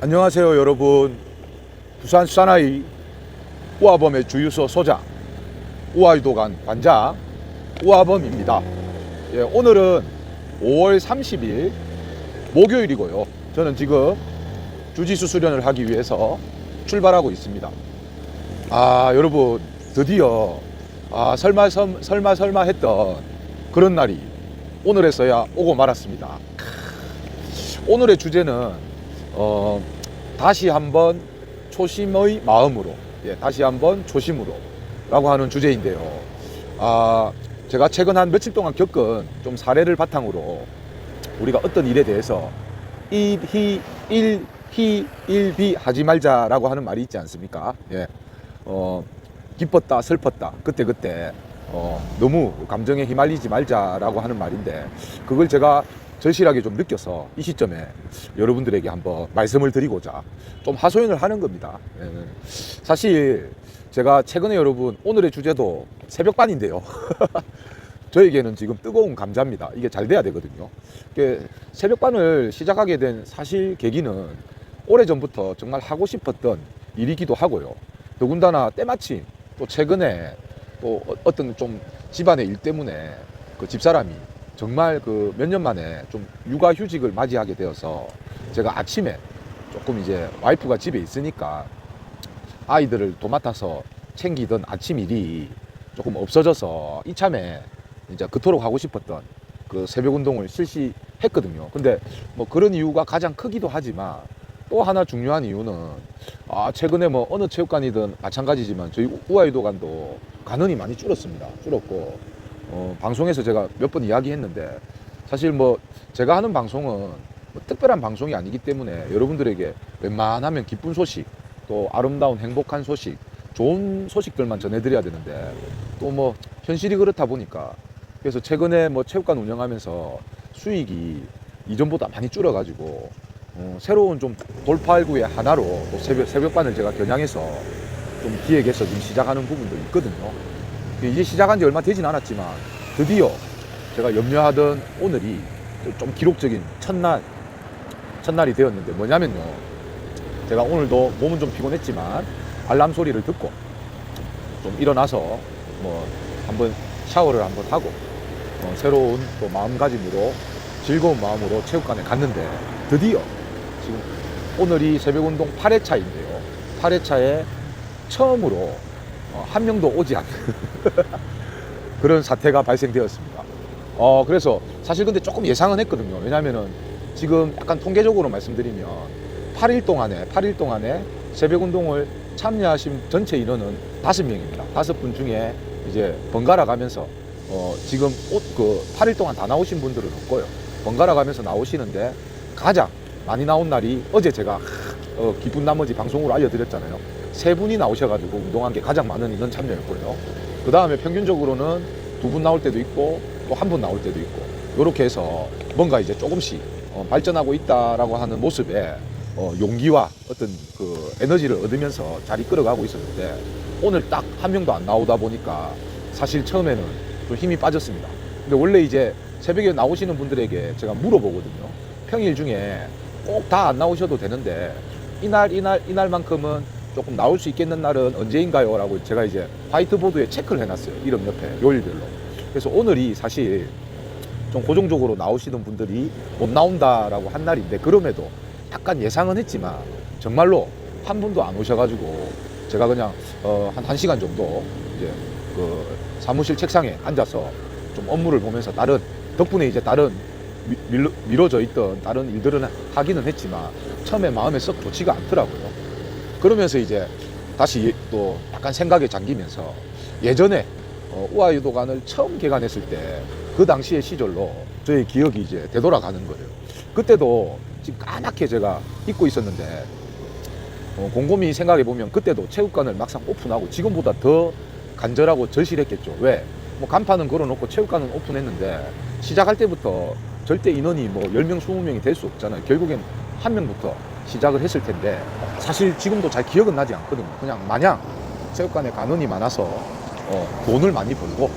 안녕하세요 여러분. 부산 사나이 우아범의 주유소 소장 우아유도관 관장 우아범입니다. 예, 오늘은 5월 30일 목요일이고요. 저는 지금 주짓수 수련을 하기 위해서 출발하고 있습니다. 여러분 드디어 설마 했던 그런 날이 오늘에서야 오고 말았습니다. 오늘의 주제는 다시 한번 초심의 마음으로, 다시 한번 초심으로 라고 하는 주제인데요. 제가 최근 한 며칠 동안 겪은 좀 사례를 바탕으로 우리가 어떤 일에 대해서 일비 하지 말자라고 하는 말이 있지 않습니까? 기뻤다 슬펐다 그때 너무 감정에 휘말리지 말자라고 하는 말인데, 그걸 제가 절실하게 좀 느껴서 이 시점에 여러분들에게 한번 말씀을 드리고자 좀 하소연을 하는 겁니다. 사실 제가 최근에 여러분, 오늘의 주제도 새벽반인데요. 저에게는 지금 뜨거운 감자입니다. 이게 잘 돼야 되거든요. 새벽반을 시작하게 된 사실 계기는 오래전부터 정말 하고 싶었던 일이기도 하고요. 더군다나 때마침 또 최근에 또 어떤 좀 집안의 일 때문에 그 집사람이 정말 그 몇 년 만에 좀 육아휴직을 맞이하게 되어서 제가 아침에 조금 이제 와이프가 집에 있으니까 아이들을 도맡아서 챙기던 아침 일이 조금 없어져서 이참에 이제 그토록 하고 싶었던 그 새벽 운동을 실시했거든요. 근데 뭐 그런 이유가 가장 크기도 하지만 또 하나 중요한 이유는 최근에 뭐 어느 체육관이든 마찬가지지만 저희 우아유도관도 간원이 많이 줄었고 방송에서 제가 몇 번 이야기했는데, 사실 뭐 제가 하는 방송은 뭐 특별한 방송이 아니기 때문에 여러분들에게 웬만하면 기쁜 소식, 또 아름다운 행복한 소식, 좋은 소식들만 전해드려야 되는데, 또 뭐 현실이 그렇다 보니까 그래서 최근에 뭐 체육관 운영하면서 수익이 이전보다 많이 줄어가지고 새로운 좀 돌파구의 하나로 또 새벽반을 제가 겨냥해서 좀 기획해서 지금 시작하는 부분도 있거든요. 이제 시작한 지 얼마 되진 않았지만 드디어 제가 염려하던 오늘이 좀 기록적인 첫날이 되었는데, 뭐냐면요, 제가 오늘도 몸은 좀 피곤했지만 알람 소리를 듣고 좀 일어나서 뭐 한번 샤워를 한번 하고 새로운 또 마음가짐으로 즐거운 마음으로 체육관에 갔는데, 드디어 지금 오늘이 새벽운동 8회차인데요 8회차에 처음으로 한 명도 오지 않는 그런 사태가 발생되었습니다. 그래서 사실 근데 조금 예상은 했거든요. 왜냐면은 지금 약간 통계적으로 말씀드리면 8일 동안에 새벽 운동을 참여하신 전체 인원은 5명입니다. 5분 중에 이제 번갈아 가면서 지금 8일 동안 다 나오신 분들은 없고요. 번갈아 가면서 나오시는데, 가장 많이 나온 날이 어제 제가 기쁜 나머지 방송으로 알려드렸잖아요. 3분이 나오셔가지고 운동한 게 가장 많은 인원 참여였고요. 그 다음에 평균적으로는 2분 나올 때도 있고 또 1분 나올 때도 있고, 이렇게 해서 뭔가 이제 조금씩 발전하고 있다라고 하는 모습에 용기와 어떤 그 에너지를 얻으면서 잘 이끌어가고 있었는데, 오늘 딱 한 명도 안 나오다 보니까 사실 처음에는 좀 힘이 빠졌습니다. 근데 원래 이제 새벽에 나오시는 분들에게 제가 물어보거든요. 평일 중에 꼭 다 안 나오셔도 되는데 이날만큼은 조금 나올 수 있겠는 날은 언제인가요? 라고 제가 이제 화이트보드에 체크를 해놨어요. 이름 옆에 요일별로. 그래서 오늘이 사실 좀 고정적으로 나오시는 분들이 못 나온다라고 한 날인데, 그럼에도 약간 예상은 했지만 정말로 한 분도 안 오셔가지고 제가 그냥 한 1시간 정도 이제 그 사무실 책상에 앉아서 좀 업무를 보면서 덕분에 이제 다른 미뤄져 있던 다른 일들은 하기는 했지만 처음에 마음에 썩 좋지가 않더라고요. 그러면서 이제 다시 또 약간 생각에 잠기면서 예전에 우아유도관을 처음 개관했을 때 그 당시의 시절로 저의 기억이 이제 되돌아가는 거예요. 그때도 지금 까맣게 제가 잊고 있었는데, 곰곰이 생각해 보면 그때도 체육관을 막상 오픈하고 지금보다 더 간절하고 절실했겠죠. 왜? 뭐 간판은 걸어놓고 체육관은 오픈했는데 시작할 때부터 절대 인원이 뭐 10명, 20명이 될 수 없잖아요. 결국엔 한 명부터 시작을 했을 텐데, 사실 지금도 잘 기억은 나지 않거든요. 그냥 마냥 체육관에 간원이 많아서 돈을 많이 벌고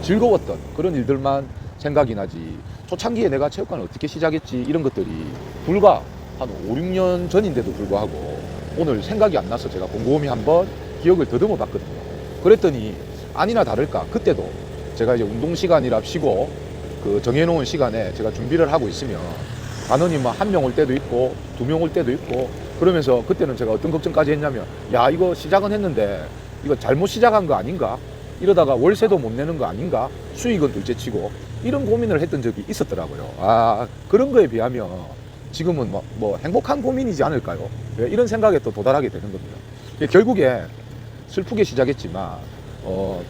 즐거웠던 그런 일들만 생각이 나지, 초창기에 내가 체육관을 어떻게 시작했지 이런 것들이 불과 한 5, 6년 전인데도 불구하고 오늘 생각이 안 나서 제가 곰곰이 한번 기억을 더듬어 봤거든요. 그랬더니 아니나 다를까 그때도 제가 이제 운동 시간이랍시고 그 정해놓은 시간에 제가 준비를 하고 있으면 단원이 뭐 1명 올 때도 있고 2명 올 때도 있고 그러면서 그때는 제가 어떤 걱정까지 했냐면 야 이거 시작은 했는데 이거 잘못 시작한 거 아닌가? 이러다가 월세도 못 내는 거 아닌가? 수익은 둘째치고 이런 고민을 했던 적이 있었더라고요. 아 그런 거에 비하면 지금은 뭐 행복한 고민이지 않을까요? 이런 생각에 또 도달하게 되는 겁니다. 결국에 슬프게 시작했지만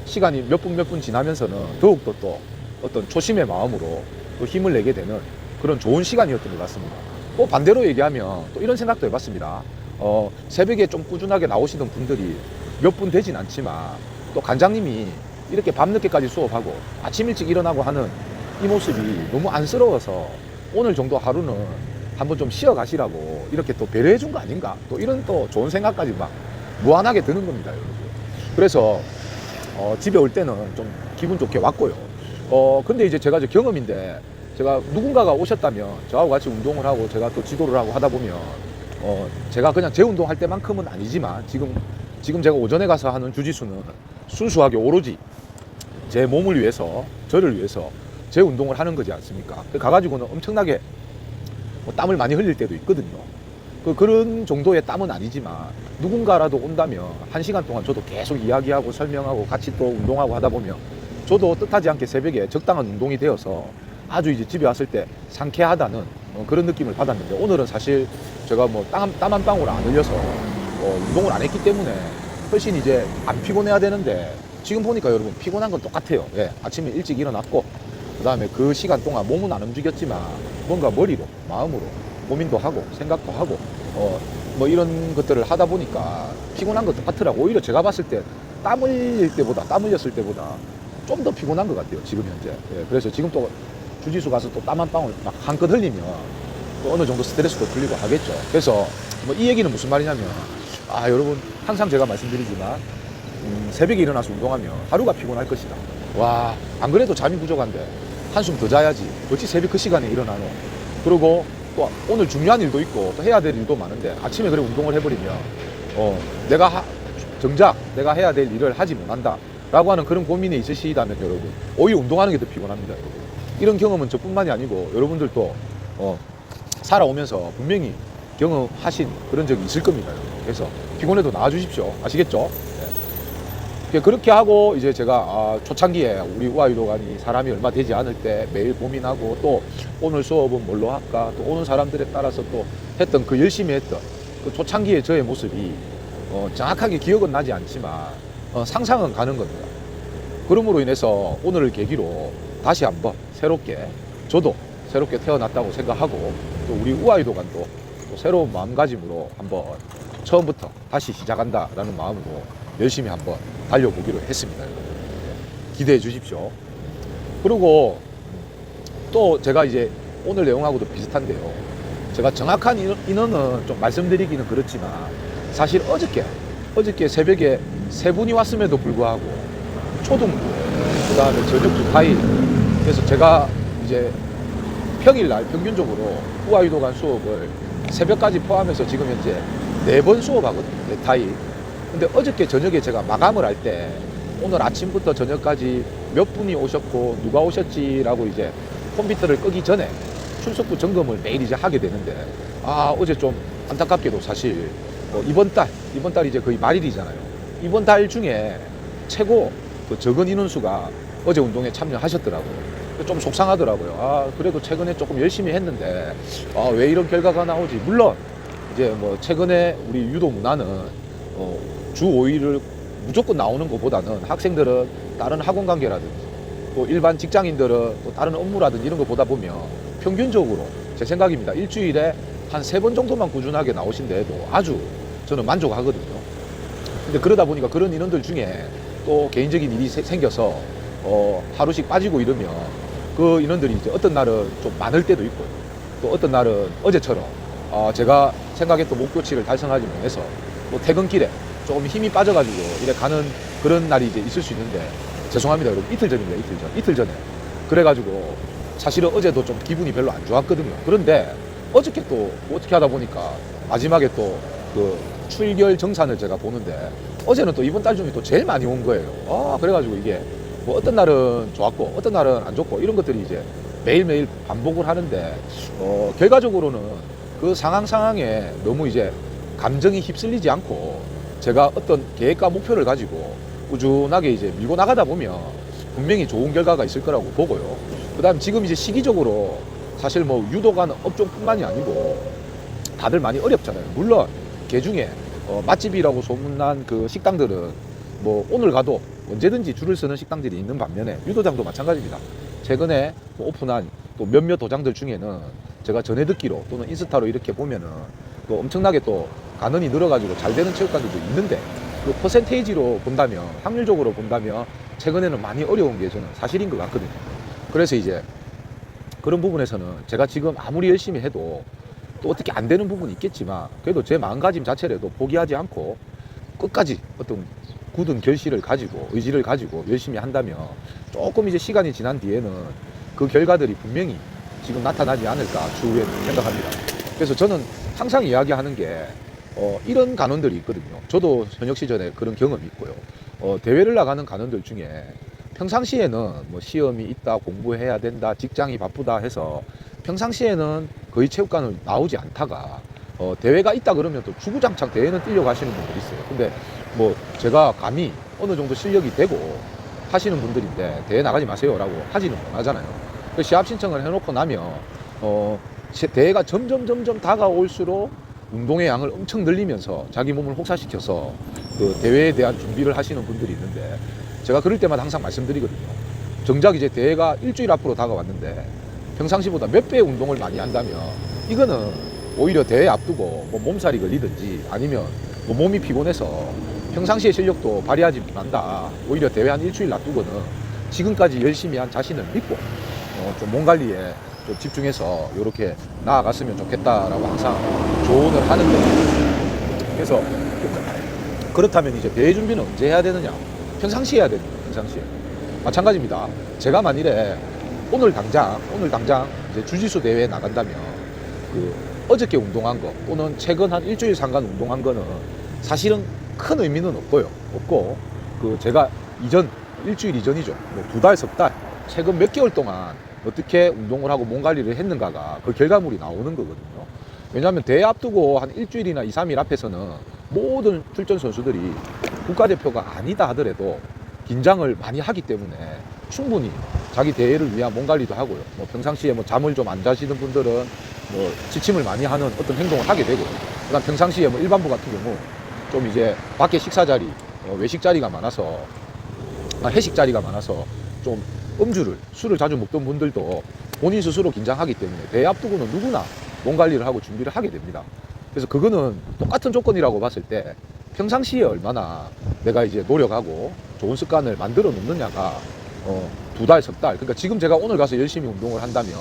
시간이 몇 분 지나면서는 더욱더 또 어떤 초심의 마음으로 또 힘을 내게 되는 그런 좋은 시간이었던 것 같습니다. 또 반대로 얘기하면 또 이런 생각도 해봤습니다. 새벽에 좀 꾸준하게 나오시던 분들이 몇 분 되진 않지만 또 관장님이 이렇게 밤늦게까지 수업하고 아침 일찍 일어나고 하는 이 모습이 너무 안쓰러워서 오늘 정도 하루는 한번 좀 쉬어 가시라고 이렇게 또 배려해 준 거 아닌가 또 이런 또 좋은 생각까지 막 무한하게 드는 겁니다, 여러분. 그래서 집에 올 때는 좀 기분 좋게 왔고요. 근데 이제 제가 경험인데 제가 누군가가 오셨다면 저하고 같이 운동을 하고 제가 또 지도를 하고 하다 보면 제가 그냥 제 운동할 때만큼은 아니지만 지금 제가 오전에 가서 하는 주짓수는 순수하게 오로지 제 몸을 위해서 저를 위해서 제 운동을 하는 거지 않습니까? 가가지고는 엄청나게 땀을 많이 흘릴 때도 있거든요. 그런 정도의 땀은 아니지만 누군가라도 온다면 1시간 동안 저도 계속 이야기하고 설명하고 같이 또 운동하고 하다 보면 저도 뜻하지 않게 새벽에 적당한 운동이 되어서 아주 이제 집에 왔을 때 상쾌하다는 그런 느낌을 받았는데 오늘은 사실 제가 땀 한 방울 안 흘려서 운동을 안 했기 때문에 훨씬 이제 안 피곤해야 되는데 지금 보니까 여러분 피곤한 건 똑같아요. 예, 아침에 일찍 일어났고 그 다음에 그 시간 동안 몸은 안 움직였지만 뭔가 머리로 마음으로 고민도 하고 생각도 하고 뭐 이런 것들을 하다 보니까 피곤한 건 똑같더라고. 오히려 제가 봤을 때 땀 흘렸을 때보다 좀 더 피곤한 것 같아요, 지금 현재. 예, 그래서 지금 또 주짓수 가서 또 땀 한 방울 막 한껏 흘리면 또 어느 정도 스트레스도 풀리고 하겠죠. 그래서 뭐 이 얘기는 무슨 말이냐면 여러분 항상 제가 말씀드리지만 새벽에 일어나서 운동하면 하루가 피곤할 것이다. 와, 안 그래도 잠이 부족한데 한숨 더 자야지 어찌 새벽 그 시간에 일어나노. 그리고 또 오늘 중요한 일도 있고 또 해야 될 일도 많은데 아침에 그래 운동을 해버리면 정작 내가 해야 될 일을 하지 못한다 라고 하는 그런 고민이 있으시다면 여러분 오히려 운동하는 게 더 피곤합니다, 여러분. 이런 경험은 저뿐만이 아니고 여러분들도 살아오면서 분명히 경험하신 그런 적이 있을 겁니다, 여러분. 그래서 피곤해도 나와주십시오. 아시겠죠? 네. 그렇게 하고 이제 제가 초창기에 우리 우아유도관이 사람이 얼마 되지 않을 때 매일 고민하고 또 오늘 수업은 뭘로 할까 또 오는 사람들에 따라서 또 했던 그 열심히 했던 그 초창기의 저의 모습이 정확하게 기억은 나지 않지만 상상은 가는 겁니다. 그러므로 인해서 오늘을 계기로 다시 한번 저도 새롭게 태어났다고 생각하고 또 우리 우아유도관도 또 새로운 마음가짐으로 한번 처음부터 다시 시작한다라는 마음으로 열심히 한번 달려보기로 했습니다, 여러분. 기대해 주십시오. 그리고 또 제가 이제 오늘 내용하고도 비슷한데요. 제가 정확한 인원은 좀 말씀드리기는 그렇지만 사실 어저께 새벽에 3분이 왔음에도 불구하고 초등부, 그 다음에 저녁 주 타일. 그래서 제가 이제 평일날 평균적으로 우아유도관 수업을 새벽까지 포함해서 지금 현재 4번 수업하거든요, 4타일. 근데 어저께 저녁에 제가 마감을 할 때 오늘 아침부터 저녁까지 몇 분이 오셨고 누가 오셨지라고 이제 컴퓨터를 끄기 전에 출석부 점검을 매일 이제 하게 되는데 어제 좀 안타깝게도 사실 이번 달 이제 거의 말일이잖아요. 이번 달 중에 최고 그 적은 인원수가 어제 운동에 참여하셨더라고요. 좀 속상하더라고요. 그래도 최근에 조금 열심히 했는데 왜 이런 결과가 나오지? 물론 이제 뭐 최근에 우리 유도 문화는 주 5일을 무조건 나오는 것보다는 학생들은 다른 학원 관계라든지 또 일반 직장인들은 또 다른 업무라든지 이런 거 보다 보면 평균적으로 제 생각입니다. 일주일에 한 3번 정도만 꾸준하게 나오신다 해도 아주 저는 만족하거든요. 근데 그러다 보니까 그런 인원들 중에 또 개인적인 일이 생겨서 하루씩 빠지고 이러면 그 인원들이 이제 어떤 날은 좀 많을 때도 있고 또 어떤 날은 어제처럼 제가 생각했던 목표치를 달성하지 못해서 또 퇴근길에 조금 힘이 빠져가지고 이래 가는 그런 날이 이제 있을 수 있는데 죄송합니다, 여러분. 이틀 전입니다. 이틀 전에. 그래가지고 사실은 어제도 좀 기분이 별로 안 좋았거든요. 그런데 어저께 또 어떻게 하다 보니까 마지막에 또 그 출결 정산을 제가 보는데 어제는 또 이번 달 중에 또 제일 많이 온 거예요. 그래가지고 이게 뭐 어떤 날은 좋았고 어떤 날은 안 좋고 이런 것들이 이제 매일매일 반복을 하는데 결과적으로는 그 상황에 너무 이제 감정이 휩쓸리지 않고 제가 어떤 계획과 목표를 가지고 꾸준하게 이제 밀고 나가다 보면 분명히 좋은 결과가 있을 거라고 보고요. 그 다음 지금 이제 시기적으로 사실 뭐 유도가는 업종뿐만이 아니고 다들 많이 어렵잖아요. 물론 그 중에 맛집이라고 소문난 그 식당들은 뭐 오늘 가도 언제든지 줄을 서는 식당들이 있는 반면에 유도장도 마찬가지입니다. 최근에 뭐 오픈한 또 몇몇 도장들 중에는 제가 전해 듣기로 또는 인스타로 이렇게 보면은 또 엄청나게 또 간원이 늘어가지고 잘 되는 체육관들도 있는데 그 퍼센테이지로 본다면 확률적으로 본다면 최근에는 많이 어려운 게 저는 사실인 것 같거든요. 그래서 이제 그런 부분에서는 제가 지금 아무리 열심히 해도 또 어떻게 안 되는 부분이 있겠지만 그래도 제 마음가짐 자체라도 포기하지 않고 끝까지 어떤 굳은 결실을 가지고 의지를 가지고 열심히 한다면 조금 이제 시간이 지난 뒤에는 그 결과들이 분명히 지금 나타나지 않을까 추후에 생각합니다. 그래서 저는 항상 이야기하는 게 이런 간원들이 있거든요. 저도 현역 시절에 그런 경험이 있고요. 대회를 나가는 간원들 중에 평상시에는 뭐 시험이 있다, 공부해야 된다, 직장이 바쁘다 해서 평상시에는 거의 체육관을 나오지 않다가 대회가 있다 그러면 또 주구장창 대회는 뛰려고 하시는 분들이 있어요. 근데 뭐 제가 감히 어느 정도 실력이 되고 하시는 분들인데 대회 나가지 마세요라고 하지는 못하잖아요. 그 시합 신청을 해놓고 나면 대회가 점점 다가올수록 운동의 양을 엄청 늘리면서 자기 몸을 혹사시켜서 그 대회에 대한 준비를 하시는 분들이 있는데 제가 그럴 때마다 항상 말씀드리거든요. 정작 이제 대회가 일주일 앞으로 다가왔는데 평상시보다 몇 배의 운동을 많이 한다면 이거는 오히려 대회 앞두고 뭐 몸살이 걸리든지 아니면 뭐 몸이 피곤해서 평상시의 실력도 발휘하지 않는다. 오히려 대회 한 일주일 놔두고는 지금까지 열심히 한 자신을 믿고 좀 몸 관리에 좀 집중해서 이렇게 나아갔으면 좋겠다라고 항상 조언을 하는데 그래서 그렇다면 이제 대회 준비는 언제 해야 되느냐? 평상시에 해야 됩니다. 평상시에. 마찬가지입니다. 제가 만일에 오늘 당장 이제 주짓수 대회에 나간다면 그 어저께 운동한 거 또는 최근 한 일주일 상간 운동한 거는 사실은 큰 의미는 없고 그 제가 일주일 이전이죠. 뭐 2달, 석 달, 최근 몇 개월 동안 어떻게 운동을 하고 몸 관리를 했는가가 그 결과물이 나오는 거거든요. 왜냐하면 대회 앞두고 한 일주일이나 2, 3일 앞에서는 모든 출전 선수들이 국가대표가 아니다 하더라도 긴장을 많이 하기 때문에 충분히 자기 대회를 위한 몸 관리도 하고요. 뭐 평상시에 뭐 잠을 좀 안 자시는 분들은 뭐 지침을 많이 하는 어떤 행동을 하게 되고, 그다음 평상시에 뭐 일반부 같은 경우 좀 이제 밖에 식사 자리, 외식 자리가 많아서, 회식 자리가 많아서 좀 술을 자주 먹던 분들도 본인 스스로 긴장하기 때문에 대회 앞두고는 누구나 몸 관리를 하고 준비를 하게 됩니다. 그래서 그거는 똑같은 조건이라고 봤을 때 평상시에 얼마나 내가 이제 노력하고 좋은 습관을 만들어 놓느냐가 2달, 석 달, 그러니까 지금 제가 오늘 가서 열심히 운동을 한다면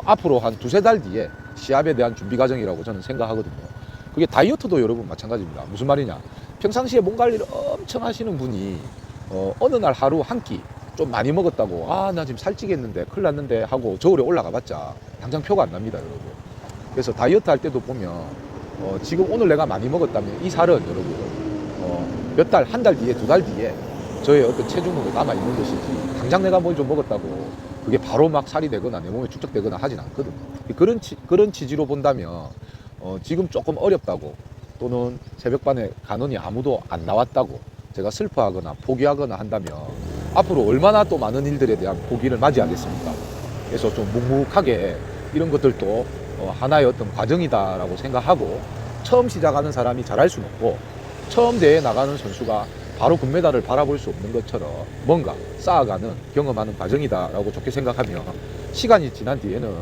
앞으로 한 2~3달 뒤에 시합에 대한 준비 과정이라고 저는 생각하거든요. 그게 다이어트도 여러분 마찬가지입니다. 무슨 말이냐? 평상시에 몸 관리를 엄청 하시는 분이 어느 날 하루 한 끼 좀 많이 먹었다고 나 지금 살찌겠는데 큰일 났는데 하고 저울에 올라가 봤자 당장 표가 안 납니다, 여러분. 그래서 다이어트 할 때도 보면 지금 오늘 내가 많이 먹었다면 이 살은 여러분 몇 달, 한 달 뒤에, 2달 뒤에 저의 어떤 체중으로 남아있는 것이지 당장 내가 뭘 좀 먹었다고 그게 바로 막 살이 되거나 내 몸에 축적되거나 하진 않거든요. 그런 취지로 본다면 지금 조금 어렵다고 또는 새벽반에 간원이 아무도 안 나왔다고 제가 슬퍼하거나 포기하거나 한다면 앞으로 얼마나 또 많은 일들에 대한 포기를 맞이하겠습니까? 그래서 좀 묵묵하게 이런 것들도 하나의 어떤 과정이다라고 생각하고 처음 시작하는 사람이 잘할 수는 없고 처음 대회에 나가는 선수가 바로 금메달을 바라볼 수 없는 것처럼 뭔가 쌓아가는 경험하는 과정이다라고 좋게 생각하면 시간이 지난 뒤에는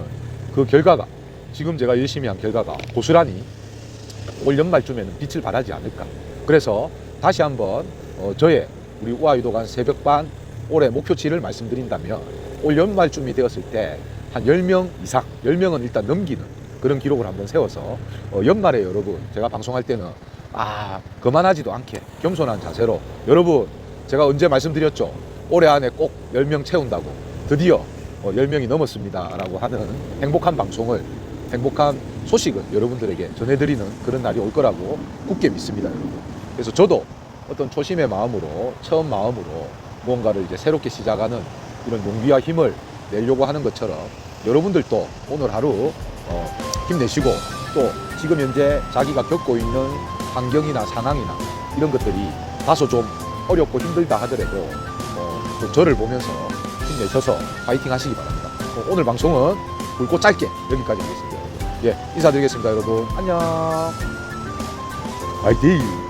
그 결과가 지금 제가 열심히 한 결과가 고스란히 올 연말쯤에는 빛을 발하지 않을까. 그래서 다시 한번 저의 우리 우아유도관 새벽반 올해 목표치를 말씀드린다면 올 연말쯤이 되었을 때 한 10명 이상, 10명은 일단 넘기는 그런 기록을 한번 세워서 연말에 여러분 제가 방송할 때는 그만하지도 않게 겸손한 자세로 여러분 제가 언제 말씀드렸죠? 올해 안에 꼭 10명 채운다고 드디어 10명이 넘었습니다 라고 하는 행복한 방송을 행복한 소식을 여러분들에게 전해드리는 그런 날이 올 거라고 굳게 믿습니다, 여러분. 그래서 저도 어떤 초심의 마음으로, 처음 마음으로 무언가를 이제 새롭게 시작하는 이런 용기와 힘을 내려고 하는 것처럼 여러분들도 오늘 하루 힘내시고 또 지금 현재 자기가 겪고 있는 환경이나 상황이나 이런 것들이 다소 좀 어렵고 힘들다 하더라도 또 저를 보면서 힘내셔서 파이팅 하시기 바랍니다. 오늘 방송은 굵고 짧게 여기까지 하겠습니다. 여러분. 예, 인사드리겠습니다, 여러분. 안녕. 파이팅!